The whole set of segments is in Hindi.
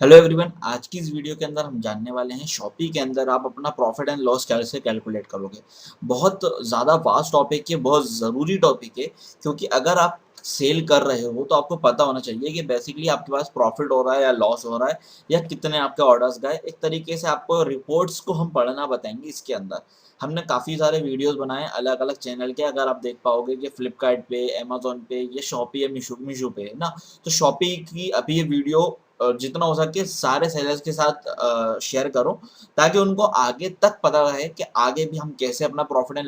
हेलो एवरीवन, आज की इस वीडियो के अंदर हम जानने वाले हैं शॉपी के अंदर आप अपना प्रॉफिट एंड लॉस कैसे कैलकुलेट करोगे। बहुत ज़्यादा वास्ट टॉपिक है, बहुत ज़रूरी टॉपिक है, क्योंकि अगर आप सेल कर रहे हो तो आपको पता होना चाहिए कि बेसिकली आपके पास प्रॉफिट हो रहा है या लॉस हो रहा है या कितने आपके ऑर्डर्स गए। एक तरीके से आपको रिपोर्ट्स को हम पढ़ना बताएंगे। इसके अंदर हमने काफ़ी सारे वीडियोस बनाए अलग अलग चैनल के, अगर आप देख पाओगे कि फ्लिपकार्ट पे, अमेजोन पे, ये शॉपी या मीशो पे है ना। तो शॉपी की अभी ये वीडियो जितना हो सके सारे सेलर्स के साथ शेयर करो, ताकि उनको आगे तक पता रहे कि आगे भी हम कैसे अपना प्रॉफिट एंड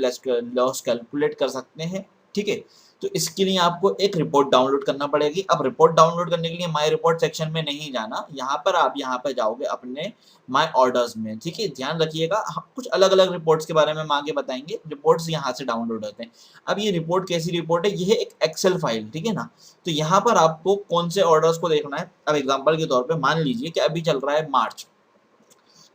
लॉस कैलकुलेट कर सकते हैं। ठीक है, तो इसके लिए आपको एक रिपोर्ट डाउनलोड करना पड़ेगी। अब रिपोर्ट डाउनलोड करने के लिए माय रिपोर्ट सेक्शन में नहीं जाना, यहाँ पर आप यहाँ पर जाओगे अपने माय ऑर्डर्स में। ठीक है, ध्यान रखिएगा, हम कुछ अलग अलग रिपोर्ट्स के बारे में हम आगे बताएंगे। रिपोर्ट्स यहाँ से डाउनलोड होते हैं। अब ये रिपोर्ट कैसी रिपोर्ट है, ये है एक एक्सेल फाइल। ठीक है ना। तो यहाँ पर आपको कौन से ऑर्डर्स को देखना है। अब एग्जांपल के तौर पे मान लीजिए कि अभी चल रहा है मार्च,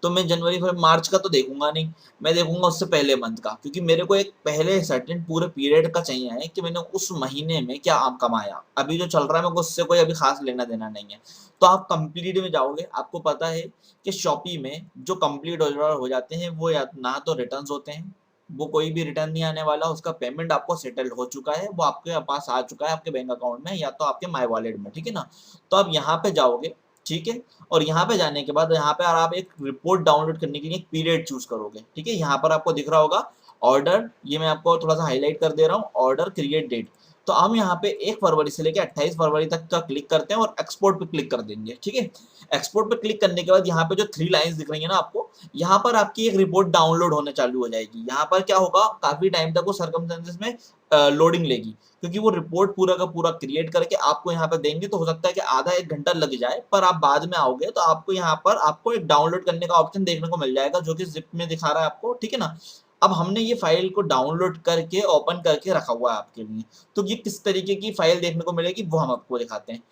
तो मैं जनवरी फरवरी मार्च का तो देखूंगा नहीं, मैं देखूंगा उससे पहले मंथ का, क्योंकि मेरे को एक पहले सर्टेन पूरे पीरियड का चाहिए है कि मैंने उस महीने में क्या आप कमाया। अभी जो चल रहा है मेरे को उससे कोई अभी खास लेना देना नहीं है। तो आप कंप्लीट में जाओगे, आपको पता है कि शॉपी में जो कंप्लीट ऑर्डर हो जाते हैं वो या ना तो रिटर्न होते हैं, वो कोई भी रिटर्न नहीं आने वाला, उसका पेमेंट आपको सेटल्ड हो चुका है, वो आपके पास आ चुका है आपके बैंक अकाउंट में या तो आपके माई वॉलेट में। ठीक है ना। तो आप यहाँ पे जाओगे, ठीक है, और यहाँ पे जाने के बाद यहाँ पे आप एक रिपोर्ट डाउनलोड करने के लिए एक पीरियड चूज करोगे। ठीक है, यहाँ पर आपको दिख रहा होगा ऑर्डर, ये मैं आपको थोड़ा सा हाईलाइट कर दे रहा हूँ, ऑर्डर क्रिएट डेट। तो हम यहाँ पे 1 फरवरी से लेकर 28 फरवरी तक का क्लिक करते हैं और एक्सपोर्ट पे क्लिक कर देंगे। ठीक है, एक्सपोर्ट पे क्लिक करने के बाद यहाँ पे जो 3 लाइंस दिख रही है ना आपको, यहाँ पर आपकी एक रिपोर्ट डाउनलोड होने चालू हो जाएगी। यहाँ पर क्या होगा, काफी टाइम तक वो सर्कमस्टेंसेस में लोडिंग लेगी, क्योंकि वो रिपोर्ट पूरा का पूरा क्रिएट करके आपको यहाँ पे देंगे। तो हो सकता है कि आधा 1 घंटा लग जाए, पर आप बाद में आओगे तो आपको यहाँ पर आपको एक डाउनलोड करने का ऑप्शन देखने को मिल जाएगा, जो कि जिप में दिखा रहा है आपको। ठीक है ना। अब हमने ये फाइल को डाउनलोड करके ओपन करके रखा हुआ है आपके लिए। तो ये किस तरीके की फाइल देखने को मिलेगी वो हम आपको दिखाते हैं।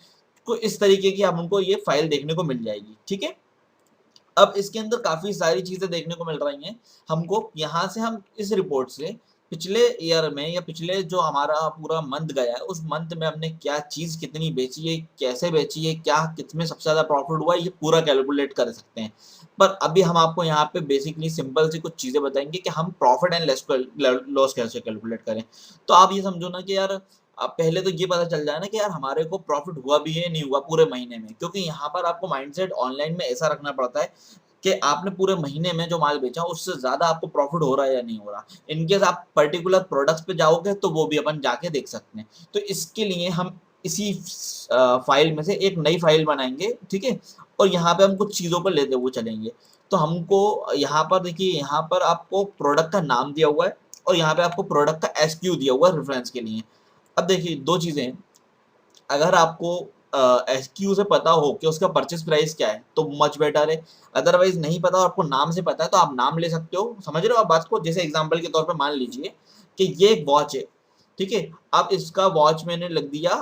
तो इस तरीके की हमको ये फाइल देखने को मिल जाएगी। ठीक है, अब इसके अंदर काफी सारी चीजें देखने को मिल रही हैं हमको। यहाँ से हम इस रिपोर्ट से पिछले ईयर में या पिछले जो हमारा पूरा मंथ गया है, उस मंथ में हमने क्या चीज कितनी बेची है, कैसे बेची है, क्या कितने सबसे ज्यादा प्रॉफिट हुआ है, ये पूरा कैलकुलेट कर सकते हैं। पर अभी हम आपको यहाँ पे बेसिकली सिंपल सी कुछ चीजें बताएंगे कि हम प्रॉफिट एंड लॉस कैसे कैलकुलेट करें। तो आप ये समझो ना कि यार, अब पहले तो ये पता चल जाए ना कि यार हमारे को प्रॉफिट हुआ भी है नहीं हुआ पूरे महीने में, क्योंकि यहाँ पर आपको माइंडसेट ऑनलाइन में ऐसा रखना पड़ता है कि आपने पूरे महीने में जो माल बेचा उससे ज्यादा आपको प्रॉफिट हो रहा है या नहीं हो रहा। इनकेस आप पर्टिकुलर प्रोडक्ट्स पे जाओगे तो वो भी अपन जाके देख सकते हैं। तो इसके लिए हम इसी फाइल में से एक नई फाइल बनाएंगे। ठीक है, और यहाँ पे हम कुछ चीजों को लेते हुए चलेंगे। तो हमको यहाँ पर देखिए, यहाँ पर आपको प्रोडक्ट का नाम दिया हुआ है और यहाँ पे आपको प्रोडक्ट का एसक्यू दिया हुआ है रेफरेंस के लिए। अब देखिए दो चीजें हैं, अगर आपको एसक्यू से पता हो कि उसका परचेस प्राइस क्या है तो मच बेटर है। अदरवाइज नहीं पता और आपको नाम से पता है तो आप नाम ले सकते हो। समझ रहे हो आप बात को। जैसे एग्जांपल के तौर पे मान लीजिए कि ये एक वॉच है। ठीक है, अब इसका वॉच मैंने लग दिया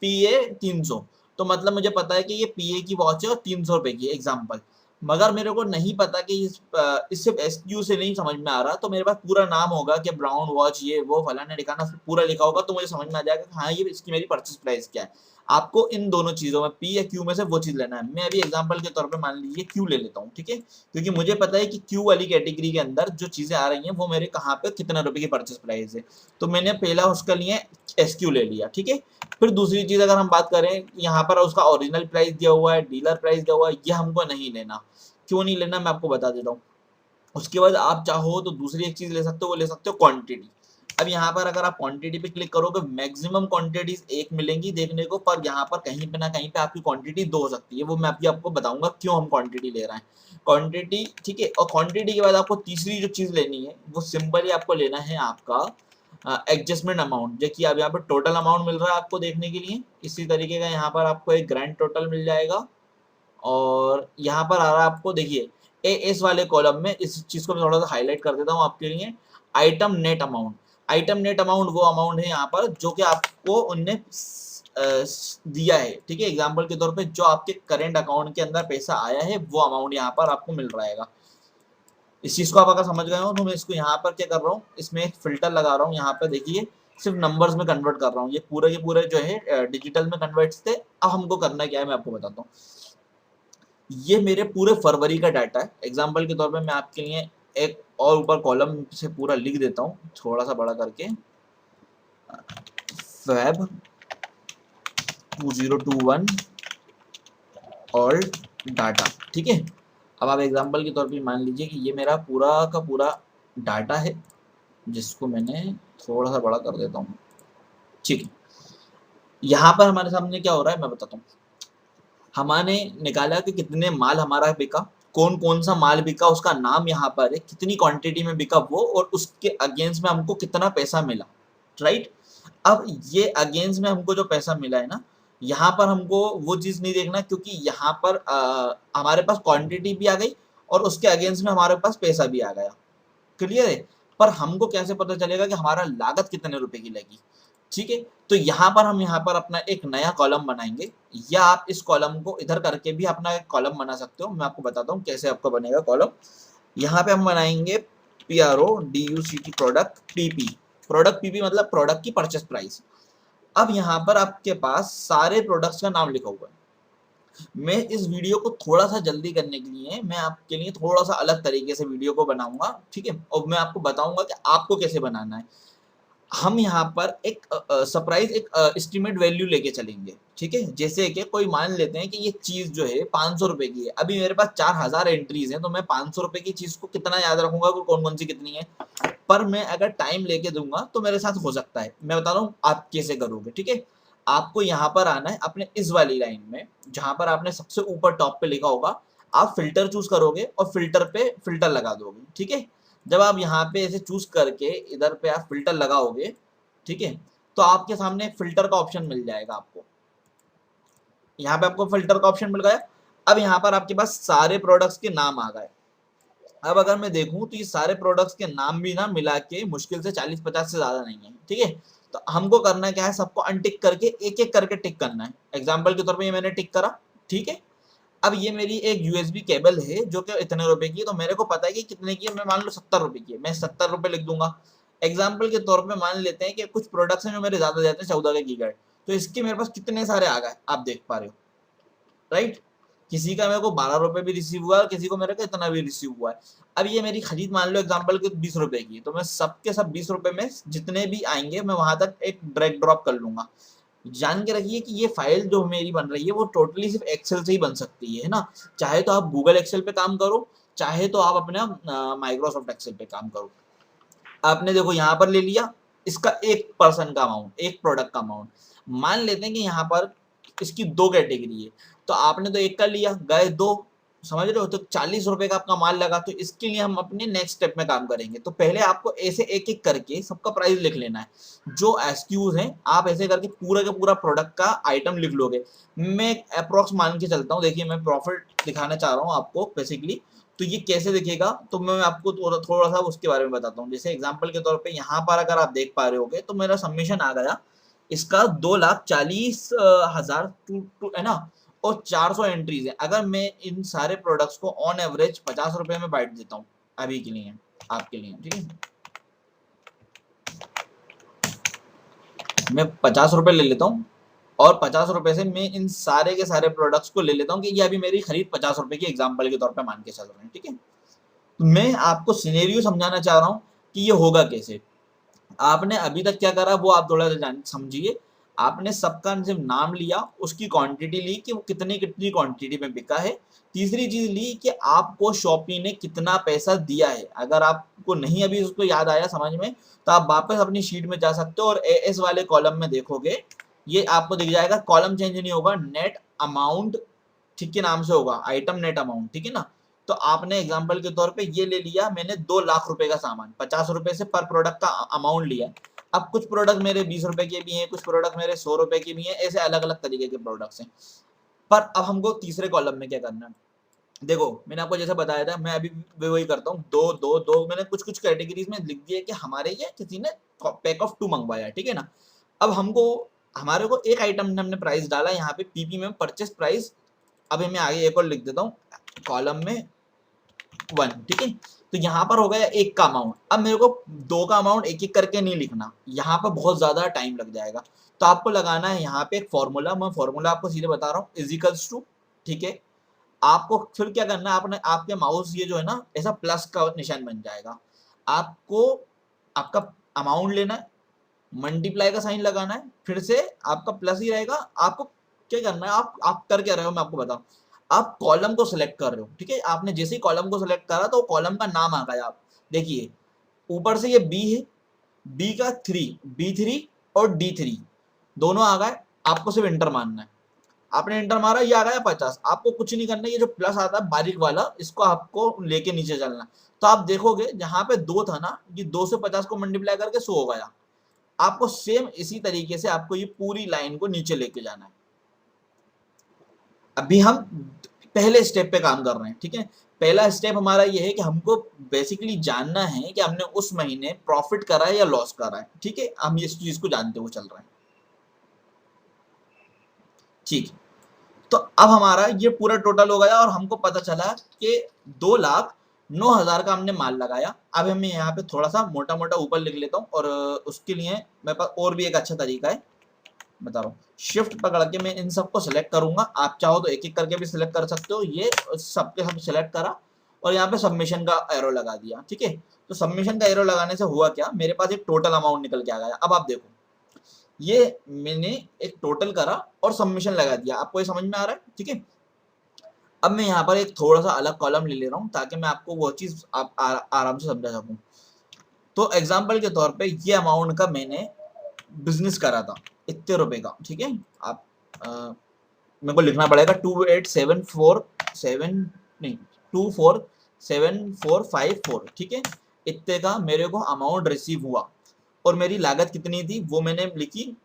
PA 300। तो मतलब मुझे पता है कि ये PA की वॉच है और 300 रुपए की एग्जाम्पल। मगर मेरे को नहीं पता कि इस सिर्फ एसक्यू से नहीं समझ में आ रहा, तो मेरे पास पूरा नाम होगा कि ब्राउन वॉच ये वो फलाना ठिकाना पूरा लिखा होगा, तो मुझे समझ में आ जाएगा कि हाँ ये इसकी मेरी परचेस प्राइस क्या है। आपको इन दोनों चीजों में पी या क्यू में से वो चीज लेना है। मैं अभी एग्जांपल के तौर पे मान लीजिए क्यू ले लेता हूँ। ठीक है, क्योंकि मुझे पता है कि क्यू वाली कैटेगरी के अंदर जो चीजें आ रही हैं वो मेरे कहाँ पे कितने रुपए की परचेस प्राइस है। तो मैंने पहला उसका लिए एसक्यू ले लिया। ठीक है, फिर दूसरी चीज अगर हम बात करें, यहाँ पर उसका ओरिजिनल प्राइस दिया हुआ है, डीलर प्राइस दिया हुआ है, ये हमको नहीं लेना। क्यों नहीं लेना मैं आपको बता देता हूँ। उसके बाद आप चाहो तो दूसरी एक चीज ले सकते हो, वो ले सकते हो क्वांटिटी। अब यहाँ पर अगर आप क्वांटिटी पे क्लिक करोगे मैक्सिमम क्वांटिटीज एक मिलेंगी देखने को, पर यहाँ पर कहीं पे ना कहीं पे आपकी क्वांटिटी दो हो सकती है। वो मैं अभी आपको बताऊंगा क्यों हम क्वांटिटी ले रहे हैं क्वांटिटी। ठीक है, और क्वांटिटी के बाद आपको तीसरी जो चीज लेनी है वो सिंपली आपको लेना है आपका एडजस्टमेंट अमाउंट। देखिए अब यहाँ पर टोटल अमाउंट मिल रहा है आपको देखने के लिए, इसी तरीके का यहाँ पर आपको एक ग्रैंड टोटल मिल जाएगा। और यहाँ पर आ रहा है आपको, देखिए इस वाले कॉलम में इस चीज को मैं थोड़ा सा हाईलाइट कर देता हूँ आपके लिए। Item net amount, item net amount वो अमाउंट है यहाँ पर जो कि आपको उनने दिया है। ठीक है, एग्जांपल के तौर पे जो आपके करेंट अकाउंट के अंदर पैसा आया है वो अमाउंट यहाँ पर आपको मिल रहेगा। इस चीज को आप अगर समझ गए हो तो मैं इसको यहाँ पर क्या कर रहा हूँ, इसमें एक फिल्टर लगा रहा हूँ। यहाँ पर देखिए सिर्फ नंबर्स में कन्वर्ट कर रहा हूँ, ये पूरे के पूरे जो है डिजिटल में कन्वर्ट थे। अब हमको करना क्या है मैं आपको बताता हूँ। ये मेरे पूरे फरवरी का डाटा है। एग्जाम्पल के तौर पे मैं आपके लिए एक और ऊपर कॉलम से पूरा लिख देता हूँ थोड़ा सा बड़ा करके, फेब 2021 और डाटा, ठीक है। अब आप एग्जाम्पल के तौर पे मान लीजिए कि ये मेरा पूरा का पूरा डाटा है, जिसको मैंने थोड़ा सा बड़ा कर देता हूँ, ठीक है। यहाँ पर हमारे सामने क्या हो रहा है मैं बताता हूँ। हमने निकाला कि कितने माल हमारा बिका, कौन कौन सा माल बिका, उसका नाम यहाँ पर है, कितनी क्वांटिटी में बिका वो, और उसके अगेंस्ट में हमको कितना पैसा मिला, राइट। अब ये अगेंस्ट में हमको जो पैसा मिला है ना, यहाँ पर हमको वो चीज नहीं देखना, क्योंकि यहाँ पर हमारे पास क्वांटिटी भी आ गई और उसके अगेंस्ट में हमारे पास पैसा भी आ गया, क्लियर है। पर हमको कैसे पता चलेगा कि हमारा लागत कितने रुपए की लगी, ठीक है। तो यहाँ पर हम यहाँ पर अपना एक नया कॉलम बनाएंगे, या आप इस कॉलम को इधर करके भी अपना एक कॉलम बना सकते हो। मैं आपको बताता हूँ कैसे आपका बनेगा कॉलम। यहाँ पे हम बनाएंगे PRODUCT product PP, product PP मतलब प्रोडक्ट की परचेस प्राइस। अब यहाँ पर आपके पास सारे प्रोडक्ट्स का नाम लिखा हुआ है। मैं इस वीडियो को थोड़ा सा जल्दी करने के लिए मैं आपके लिए थोड़ा सा अलग तरीके से वीडियो को बनाऊंगा, ठीक है, और मैं आपको बताऊंगा कि आपको कैसे बनाना है। हम यहाँ पर एक सरप्राइज एक एस्टिमेट वैल्यू लेके चलेंगे, ठीक है। जैसे कि कोई मान लेते हैं कि ये चीज जो है 500 रुपए की है, अभी मेरे पास 4000 एंट्रीज हैं, तो मैं 500 रुपए की चीज को कितना याद रखूंगा कि कौन कौन सी कितनी है। पर मैं अगर टाइम लेके दूंगा तो मेरे साथ हो सकता है। मैं बता रहा हूँ आप कैसे करोगे, ठीक है। आपको यहाँ पर आना है अपने इस वाली लाइन में, जहां पर आपने सबसे ऊपर टॉप पे लिखा होगा, आप फिल्टर चूज करोगे और फिल्टर पे फिल्टर लगा दोगे, ठीक है। जब आप यहाँ पे ऐसे चूज करके इधर पे आप फिल्टर लगाओगे, ठीक है, तो आपके सामने फिल्टर का ऑप्शन मिल जाएगा आपको। यहाँ पे आपको फिल्टर का ऑप्शन मिल गया। अब यहाँ पर आपके पास सारे प्रोडक्ट्स के नाम आ गए। अब अगर मैं देखूं तो ये सारे प्रोडक्ट्स के नाम भी ना मिला के मुश्किल से 40-50 से ज्यादा नहीं है, ठीक है। तो हमको करना क्या है, सबको अनटिक करके एक एक करके टिक करना है। एग्जाम्पल के तौर पे ये मैंने टिक करा, ठीक है। अब ये मेरी एक यूएसबी केबल है जो कि इतने रुपए की है, तो मेरे को पता है कि कितने की है। मैं मान लो 70 रुपए की है, मैं 70 रुपए लिख दूंगा। एग्जाम्पल के तौर पे मान लेते हैं कि कुछ प्रोडक्ट्स हैं जो मेरे ज्यादा जाते हैं, 14 के गीगाबाइट, तो इसके मेरे पास कितने सारे आ गए आप देख पा रहे हो, राइट। किसी का मेरे को 12 रुपए भी रिसीव हुआ है, किसी को मेरे को इतना भी रिसीव हुआ है। अब ये मेरी खरीद मान लो एग्जाम्पल के 20 रुपए की, तो मैं सबके सब 20 रुपए में जितने भी आएंगे मैं वहां तक एक ड्रैग ड्रॉप कर लूंगा। जान के रखिए कि ये फाइल जो मेरी बन रही है वो टोटली सिर्फ एक्सेल से ही बन सकती है ना। चाहे तो आप गूगल एक्सेल पे काम करो, चाहे तो आप अपने माइक्रोसॉफ्ट एक्सेल पे काम करो। आपने देखो यहाँ पर ले लिया इसका एक पर्सन का अमाउंट, एक प्रोडक्ट का अमाउंट। मान लेते हैं कि यहाँ पर इसकी दो कैटेगरी है, तो आपने तो एक का लिया, गए दो, समझ रहे हो, तो 40 रुपए का आपका माल लगा। तो इसके लिए हम अपने नेक्स्ट स्टेप में काम करेंगे। तो पहले आपको ऐसे एक एक करके सबका प्राइस लिख लेना है। जो एसक्यूज हैं आप ऐसे करके पूरा का पूरा प्रोडक्ट का आइटम लिख लोगे। मैं अप्रोक्स मान के चलता हूँ, देखिए मैं प्रॉफिट दिखाना चाह रहा हूँ आपको बेसिकली। तो ये कैसे दिखेगा तो मैं आपको थोड़ा सा उसके बारे में बताता हूँ। जैसे एग्जांपल के तौर पे यहाँ पर अगर आप देख पा रहे होगे तो मेरा सबमिशन आ गया इसका 2,40,000 है ना, और 400 एंट्रीज है। अगर मैं इन सारे प्रोडक्ट्स को ऑन एवरेज 50 रुपए में बांट देता हूँ अभी के लिए, आपके लिए, ठीक है, मैं 50 रुपए ले लेता हूँ और 50 रुपए से मैं इन सारे के सारे प्रोडक्ट्स को ले लेता हूँ कि ये अभी मेरी खरीद 50 रुपए की एग्जाम्पल के तौर पे मान के चल रहे हैं, ठीक है। तो मैं आपको सिनेरियो समझाना चाह रहा हूँ कि ये होगा कैसे। आपने अभी तक क्या करा वो आप थोड़ा सा समझिए। आपने सबका सिर्फ नाम लिया, उसकी क्वांटिटी ली कि वो कितनी कितनी क्वांटिटी में बिका है। तीसरी चीज ली कि आपको शॉपी ने कितना पैसा दिया है। अगर आपको नहीं अभी उसको याद आया समझ में, तो आप वापस अपनी शीट में जा सकते हो और एएस वाले कॉलम में देखोगे, ये आपको दिख जाएगा। कॉलम चेंज नहीं होगा, नेट अमाउंट ठीक के नाम से होगा, आइटम नेट अमाउंट, ठीक है ना। तो आपने एग्जांपल के तौर पे ये ले लिया, मैंने 2 लाख रुपए का सामान, 50 रुपए से पर प्रोडक्ट का अमाउंट लिया। अब कुछ प्रोडक्ट मेरे 20 रुपए के भी हैं, कुछ प्रोडक्ट मेरे 100 रुपए के भी हैं, ऐसे अलग अलग तरीके के प्रोडक्ट्स हैं। पर अब हमको तीसरे कॉलम में क्या करना है, देखो मैंने आपको जैसे बताया था, मैं अभी भी वही करता हूँ, दो दो दो मैंने कुछ कुछ कैटेगरीज में लिख दिया कि हमारे ये किसी ने पैक ऑफ 2 मंगवाया, ठीक है ना। अब हमको हमारे को एक आइटम ने हमने प्राइस डाला यहाँ पे पीपी में, परचेस प्राइस। अभी मैं आगे एक और लिख देता हूँ कॉलम में 1, ठीक है। तो यहाँ पर हो गया एक का अमाउंट। अब मेरे को दो का अमाउंट एक एक करके नहीं लिखना, यहाँ पर बहुत ज्यादा टाइम लग जाएगा। तो आपको लगाना है यहाँ पे एक फॉर्मूला, मैं फॉर्मूला आपको सीधे बता रहा हूँ, इजिकल्स टू, ठीक है, आपको फिर क्या करना है, आपने आपके माउस ये जो है ना ऐसा प्लस का निशान बन जाएगा, आपको आपका अमाउंट लेना है, मल्टीप्लाई का साइन लगाना है, फिर से आपका प्लस ही रहेगा। आपको क्या करना है, आप कर क्या रहे हो मैं आपको बताऊं, आप कॉलम को सिलेक्ट कर रहे हो, ठीक है। आपने जैसे ही कॉलम को सिलेक्ट करा तो कॉलम का नाम आ गया। आप देखिए ऊपर से ये बी है, बी का 3, B3 और D3 दोनों आ गए। आपको सिर्फ इंटर मारना है, आपने इंटर मारा, ये आ गया 50। आपको कुछ नहीं करना, ये जो प्लस आता है बारीक वाला इसको आपको लेके नीचे चलना। तो आप देखोगे जहां पे 2 था ना, ये 2 से 50 को मल्टीप्लाई करके 100 हो गया। आपको सेम इसी तरीके से आपको ये पूरी लाइन को नीचे लेके जाना है। अभी हम पहले स्टेप पे काम कर रहे हैं, ठीक है। पहला स्टेप हमारा ये है कि हमको बेसिकली जानना है कि हमने उस महीने प्रॉफिट करा है या लॉस करा है, ठीक है। हम इस चीज को जानते हुए चल रहे हैं, ठीक। तो अब हमारा ये पूरा टोटल हो गया और हमको पता चला कि 2,09,000 का हमने माल लगाया। अब हमें यहाँ पे थोड़ा सा मोटा मोटा ऊपर लिख लेता हूँ, और उसके लिए मेरे पास और भी एक अच्छा तरीका है, बता रहा हूँ। शिफ्ट पकड़ के मैं इन सबको सिलेक्ट करूंगा, आप चाहो तो एक एक करके भी सिलेक्ट कर सकते हो। ये सबके सब सिलेक्ट करा और यहाँ पे सबमिशन का एरो लगा दिया, ठीक है। तो सबमिशन का एरो लगाने से हुआ क्या, मेरे पास एक टोटल अमाउंट निकल के आ गया। अब आप देखो, ये मैंने एक टोटल करा और सबमिशन लगा दिया। आपको ये समझ में आ रहा है, ठीक है। अब मैं यहाँ पर एक थोड़ा सा अलग कॉलम ले रहा हूँ ताकि मैं आपको वो चीज आप आराम से समझा सकूँ। तो एग्जाम्पल के तौर पे ये अमाउंट का मैंने बिजनेस करा था इतने रुपए का, ठीक है। आप मेरे को लिखना पड़ेगा 28747 नहीं 247,454, ठीक है। इतने का मेरे को अमाउंट रिसीव हुआ और मेरी लागत कितनी थी वो मैंने लिखी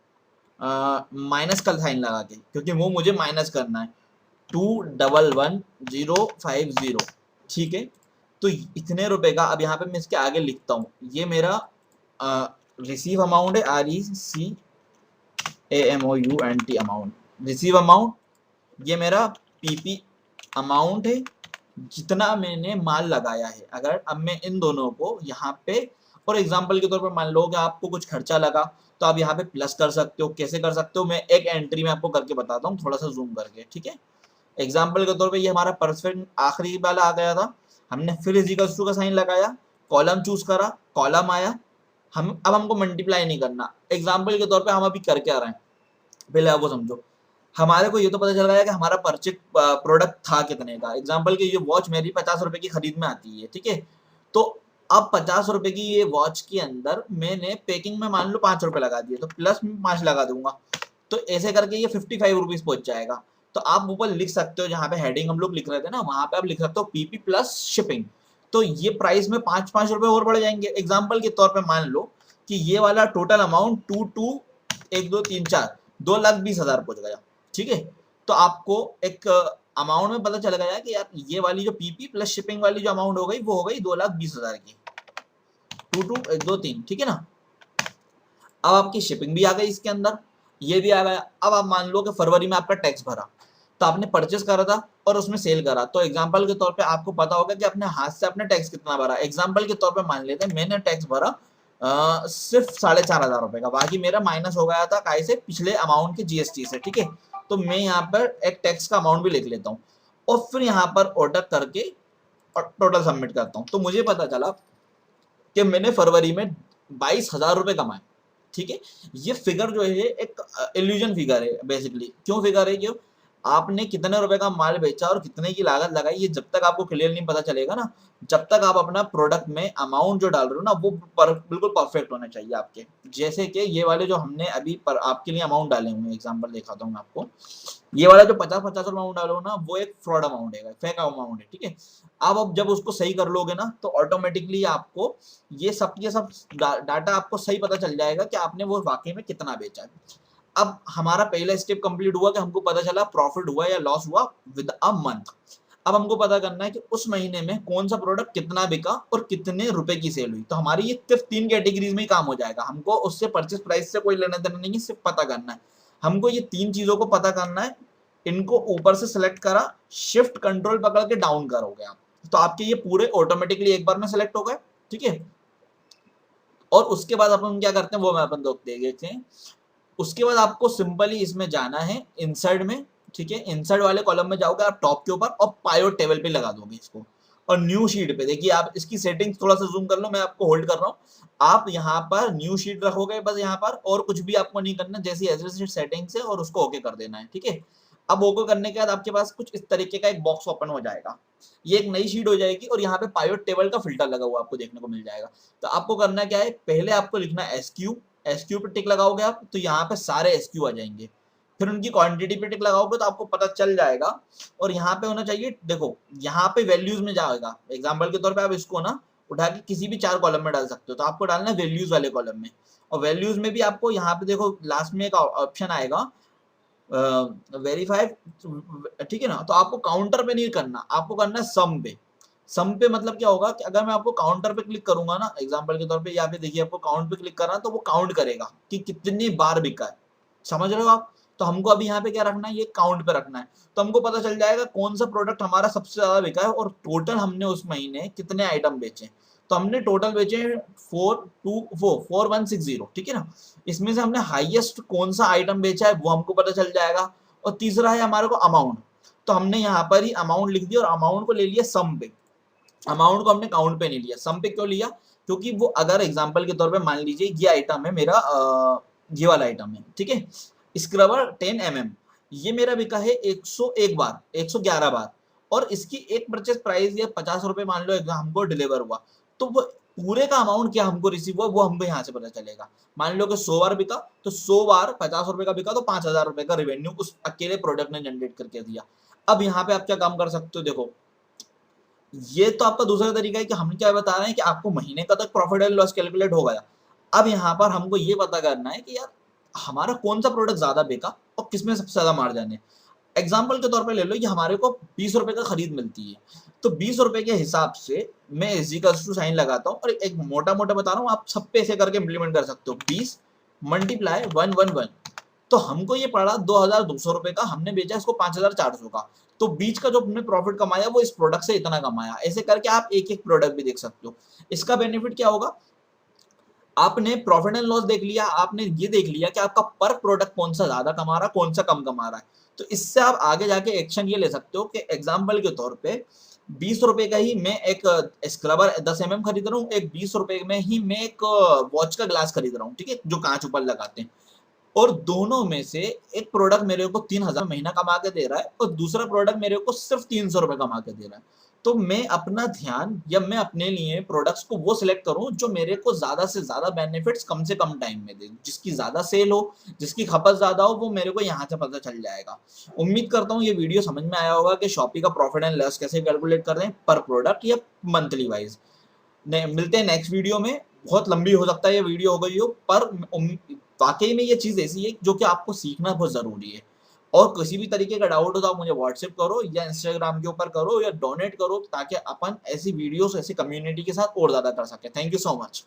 माइनस का साइन लगा के, क्योंकि वो मुझे माइनस करना है 2,11,050, ठीक है। तो इतने रुपए का अब यहाँ पे मैं इसके आगे लिखता हूँ, ये मेरा रिसीव अमाउंट है, RECAMOUNT अमाउंट, रिसीव अमाउंट। ये मेरा PP अमाउंट है, जितना मैंने माल लगाया है। अगर अब मैं इन दोनों को यहाँ पे, और एग्जांपल के तौर पर मान लो कि आपको कुछ खर्चा लगा तो आप यहाँ पे प्लस कर सकते हो। कैसे कर सकते हो, मैं एक एंट्री में आपको करके बताता हूँ, थोड़ा सा जूम करके, ठीक है। एग्जाम्पल के तौर पे ये हमारा परसेंट आखिरी वाला आ गया था, हमने फिर इक्वल्स टू का साइन लगाया, कॉलम चूज करा, कॉलम आया। हम अब हमको मल्टीप्लाई नहीं करना। एग्जाम्पल के तौर पे हम अभी कर क्या रहे हैं, पहले आप वो समझो। हमारे को ये तो पता चल रहा है कि हमारा परचेज प्रोडक्ट था कितने का। एग्जाम्पल के ये वॉच मेरी 50 रुपए की खरीद में आती है, ठीक है। तो अब 50 रुपए की ये वॉच के अंदर मैंने पैकिंग में मान लो 5 रुपए लगा दिए, तो प्लस 5 लगा दूंगा, तो ऐसे करके ये 55 रुपीज पहुंच जाएगा। तो आप ऊपर लिख सकते हो, जहां पे हेडिंग हम लोग लिख रहे थे ना, वहां पे आप लिख सकते हो PP प्लस शिपिंग। तो ये प्राइस में 5-5 रुपए और बढ़ जाएंगे। एग्जाम्पल के तौर पे मान लो कि ये वाला टोटल अमाउंट 2,2,1,2,3,4 2,20,000 पहुंच गया, ठीक है। तो आपको एक अमाउंट में पता चल गया कि यार ये वाली जो PP प्लस शिपिंग वाली जो अमाउंट हो गई वो हो गई 2,20,000 की, 2,2,1,2,3, ठीक है ना। अब आपकी शिपिंग भी आ गई इसके अंदर, ये भी आ गया। अब आप मान लो कि फरवरी में आपका टैक्स भरा, तो आपने परचेस करा था और उसमें सेल करा, तो एग्जांपल के तौर पे आपको पता होगा कि अपने हाथ से आपने टैक्स कितना भरा। एग्जांपल के तौर पे मान लेते हैं मैंने टैक्स भरा सिर्फ 4,500 रुपए का, बाकी मेरा माइनस हो गया था काहे से, पिछले अमाउंट के GST से, ठीक है। तो मैं यहाँ पर एक टैक्स का अमाउंट भी लिख लेता हूँ और फिर यहाँ पर ऑर्डर करके और टोटल सबमिट करता हूँ। तो मुझे पता चला कि मैंने फरवरी में 22,000 रुपए कमाए, ठीक है। ये फिगर जो है एक इल्यूजन फिगर है बेसिकली। क्यों फिगर है, क्यों आपने कितने रुपए का माल बेचा और कितने की लागत लगाई, ये जब तक आपको क्लियर नहीं पता चलेगा ना, जब तक आप अपना प्रोडक्ट में अमाउंट जो डाल रहे हो ना वो बिल्कुल परफेक्ट होने चाहिए आपके। जैसे कि ये वाले जो हमने अभी पर आपके लिए अमाउंट डाले हुए हैं, एग्जांपल दिखाता हूँ मैं आपको। ये वाला जो 50-50 अमाउंट डालो ना, वो एक फ्रॉड अमाउंट है, फेक अमाउंट है, ठीक है। अब जब उसको सही कर लोगे ना तो ऑटोमेटिकली आपको ये सब डाटा आपको सही पता चल जाएगा कि आपने वो वाकई में कितना बेचा है। अब हमारा पहला स्टेप कंप्लीट हुआ कि हमको पता चला प्रॉफिट हुआ या लॉस हुआ विद अ मंथ। अब हमको पता करना है कि उस महीने में कौन सा प्रोडक्ट कितना बिका और कितने रुपए की सेल हुई। तो हमारी ये सिर्फ 3 कैटेगरीज में ही काम हो जाएगा। हमको उससे परचेस प्राइस से कोई लेना देना नहीं है, सिर्फ पता करना है। हमको ये 3 चीजों को पता करना है। इनको ऊपर से सिलेक्ट करा, शिफ्ट कंट्रोल पकड़ के डाउन करोगे आप, तो आपके ये पूरे ऑटोमेटिकली एक बार में सिलेक्ट हो गए, ठीक है। और उसके बाद अपन क्या करते हैं वो मैं अपन देख देते हैं। उसके बाद आपको सिंपली इसमें जाना है इंसर्ट में, ठीक है, इंसर्ट वाले कॉलम में जाओगे आप टॉप के ऊपर और पायोट टेबल पे लगा दोगे इसको, और न्यू शीट पे देखिए आप इसकी सेटिंग थोड़ा सा जूम कर लो, मैं आपको होल्ड कर रहा हूँ, आप यहाँ पर न्यू शीट रखोगे बस यहाँ पर, और कुछ भी आपको नहीं करना, जैसी एज सेटिंग्स है और उसको ओके कर देना है, ठीक है। अब ओके करने के बाद आपके पास कुछ इस तरीके का एक बॉक्स ओपन हो जाएगा, ये एक नई शीट हो जाएगी और यहाँ पे पायोट टेबल का फिल्टर लगा हुआ आपको देखने को मिल जाएगा। तो आपको करना क्या है, पहले आपको लिखना एसक्यू, एसक्यू पे टिक लगाओगे आप तो यहाँ पे सारे एसक्यू आ जाएंगे, फिर उनकी क्वांटिटी पे टिक लगाओगे तो आपको पता चल जाएगा, और यहाँ पे होना चाहिए, देखो यहाँ पे वैल्यूज में जाएगा, एग्जांपल के तौर पे आप इसको ना उठा के किसी भी 4 कॉलम में डाल सकते हो, तो आपको डालना है वैल्यूज वाले कॉलम में, और वैल्यूज में भी आपको यहाँ पे देखो लास्ट में एक ऑप्शन आएगा वेरीफाई, ठीक है ना। तो आपको काउंटर पे नहीं करना, आपको करना है सम पे। सम पे मतलब क्या होगा कि अगर मैं आपको काउंटर पे क्लिक करूंगा ना, एग्जांपल के तौर पे यहाँ पे देखिए आपको काउंट पे क्लिक करना है तो वो काउंट करेगा कि कितनी बार बिका है, समझ रहे हो आप। तो हमको अभी यहाँ पे क्या रखना है, ये काउंट पे रखना है, तो हमको पता चल जाएगा कौन सा प्रोडक्ट हमारा सबसे ज्यादा बिका है और टोटल हमने उस महीने कितने आइटम बेचे। तो हमने टोटल बेचे 4160, ठीक है ना। इसमें से हमने हाईएस्ट कौन सा आइटम बेचा है वो हमको पता चल जाएगा, और तीसरा है हमारे को अमाउंट, तो हमने यहाँ पर ही अमाउंट लिख दिया और अमाउंट को ले लिया सम पे। अमाउंट को हमने काउंट पे नहीं लिया, सम पे क्यों लिया, क्योंकि वो अगर एग्जांपल के तौर पे मान लीजिए ये आइटम है मेरा, ये वाला आइटम है, ठीक है, स्क्रबर 10 mm, ये मेरा बिका है 101 बार, 111 बार, और इसकी एक परचेस प्राइस ये 50 रुपए मान लो हमको डिलीवर हुआ, तो वो पूरे का अमाउंट क्या हमको रिसीव हुआ वो हमको यहाँ से पता चलेगा। मान लो कि 100 बार बिका तो 100 बार 50 रुपए का बिका तो 5000 रुपए का रेवेन्यू उस अकेले प्रोडक्ट ने जनरेट करके दिया। अब यहाँ पे आप क्या काम कर सकते हो, देखो ये तो आपका दूसरा तरीका है कि हम क्या बता रहे हैं कि आपको महीने का तक प्रॉफिट एंड लॉस कैलकुलेट हो गया। अब यहाँ पर हमको ये पता करना है कि यार हमारा कौन सा प्रोडक्ट ज्यादा बेका और किसमें सबसे ज्यादा मार्जिन है। एग्जाम्पल के तौर पे ले लो कि हमारे को 20 रुपए का खरीद मिलती है, तो 20 रुपए के हिसाब से मैं इक्वल्स टू साइन लगाता हूँ और एक मोटा मोटा बता रहा हूँ, आप सब पे ऐसे करके इंप्लीमेंट कर सकते हो, 20 मल्टीप्लाई 111, तो हमको ये पड़ा 2200 रुपए का, हमने बेचा इसको 5400 का, तो बीच का जो हमने प्रॉफिट कमाया वो इस प्रोडक्ट से इतना कमाया। ऐसे करके आप एक एक प्रोडक्ट भी देख सकते हो। इसका बेनिफिट क्या होगा, आपने प्रॉफिट एंड लॉस देख लिया, आपने ये देख लिया कि आपका पर प्रोडक्ट कौन सा ज्यादा कमा रहा है कौन सा कम कमा रहा है, तो इससे आप आगे जाके एक्शन ये ले सकते हो कि एग्जाम्पल के तौर पे 20 रुपए का ही मैं एक स्क्रबर 10 mm खरीद रहा हूँ, एक 20 रुपए में ही मैं एक वॉच का ग्लास खरीद रहा हूँ, ठीक है, जो कांच ऊपर लगाते हैं, और दोनों में से एक प्रोडक्ट मेरे को 3000 महीना कमा के दे रहा है और दूसरा प्रोडक्ट मेरे को सिर्फ 300 रुपए कमा के दे रहा है, तो मैं अपना ध्यान या मैं अपने लिए प्रोडक्ट्स को वो सिलेक्ट करूं जो मेरे को ज्यादा से ज्यादा बेनिफिट्स कम से कम टाइम में दे, जिसकी ज्यादा सेल हो, जिसकी खपत ज्यादा हो, वो मेरे को यहाँ से पता चल जाएगा। उम्मीद करता हूँ ये वीडियो समझ में आया होगा कि शॉपी का प्रॉफिट एंड लॉस कैसे कैलकुलेट कर रहे हैं पर प्रोडक्ट या मंथली वाइज। मिलते हैं नेक्स्ट वीडियो में, बहुत लंबी हो सकता है ये वीडियो हो गई हो, पर वाकई में ये चीज ऐसी है जो कि आपको सीखना बहुत जरूरी है। और किसी भी तरीके का डाउट हो तो आप मुझे व्हाट्सएप करो या इंस्टाग्राम के ऊपर करो या डोनेट करो, ताकि अपन ऐसी वीडियोस ऐसी कम्युनिटी के साथ और ज्यादा कर सके। Thank you so much.